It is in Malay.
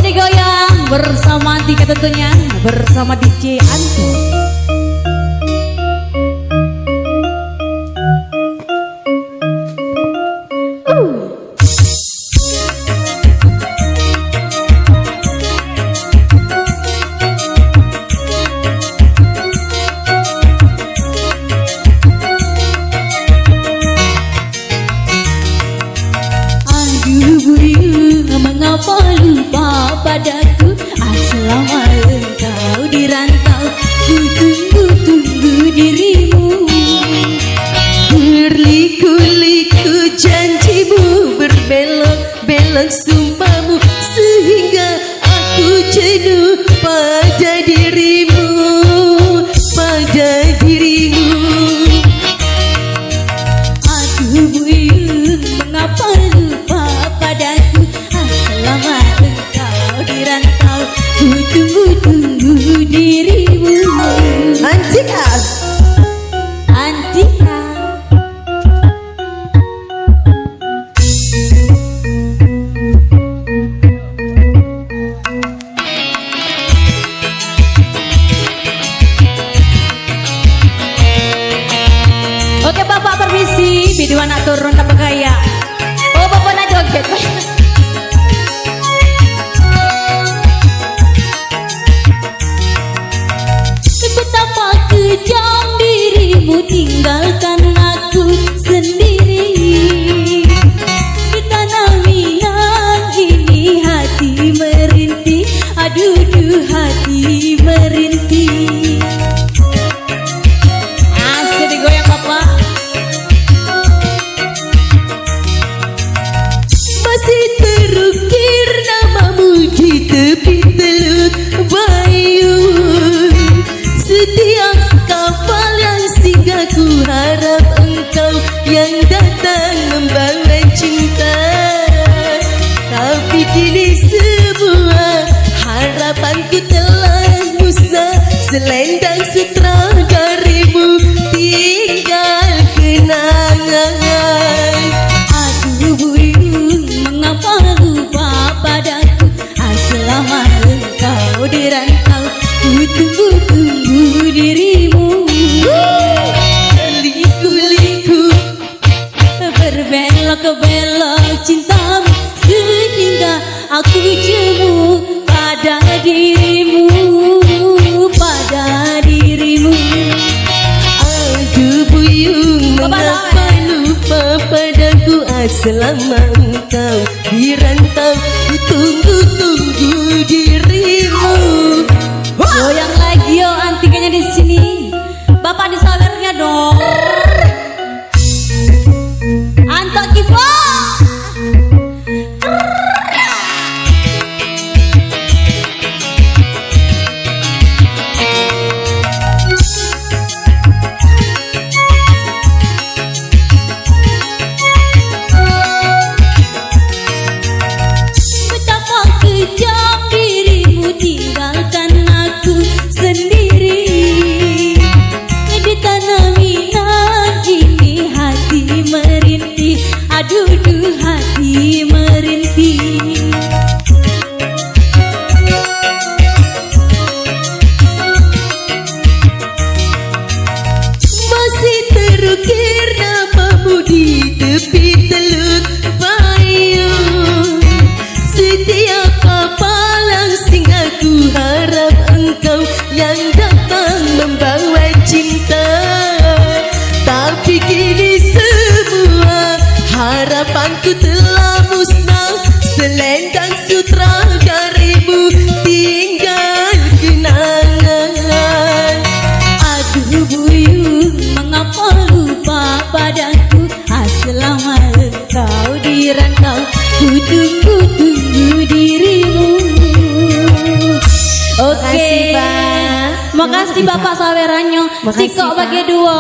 digoyang bersama Tika tentunya, bersama DJ Anto. Mengapa lupa padaku? Selama engkau di rantau, ku tunggu dirimu. Berliku-liku janjimu, berbelok-belok sumpahmu, sehingga aku jenuh pada dirimu, pada dirimu. Aduh buyut, mengapa lupa padaku? Selama engkau di rantau, ku tunggu dirimu. Antika, Antika. oke bapak permisi, biduan nak turun tak bergaya. Oh bapak nak joget. Betapa kejam dirimu tinggalkan aku sendiri di tanah Minang ini, hati merintih, aduh hati merintih. Asik digoyang bapak. Masih terukir namamu di tepi teluk Bayun. Setiap kapal yang singgah, ku harap engkau yang datang membawa cinta. Tapi kini semua harapanku telah musnah, selendang sutradarimu tinggal kenangan. Aduh buyut, mengapa lupa padaku? Selama engkau di rantau, ku tunggu dirimu. Liku-liku, berbelok-belok cintamu, sehingga aku jemu pada dirimu, pada dirimu. Aduh buyung, mengapa lupa padaku? Selama engkau di rantau, ku tunggu dirimu. Goyang lagi yo, Antikanya di sini. Bapak di sawernya dong. Anto Kivo. Betapa kejam dirimu tinggalkan aku sendiri di tanah Minang ini, hati merintih, aduh hati merintih. Masih terukir namamu di tepi teluk Bayun. Setiap kapal yang singgah, ku harap engkau yang datang membawa cinta. Tapi kini semua harapanku telah musnah, selendang sutradarimu tinggal kenangan. Aduh buyut, mengapa lupa padaku? Selama engkau di rantau, ku tunggu dirimu. Oke. Makasih, Pak. Makasih bapak sawerannya. Makasih, Sikok Pak. bagi dua.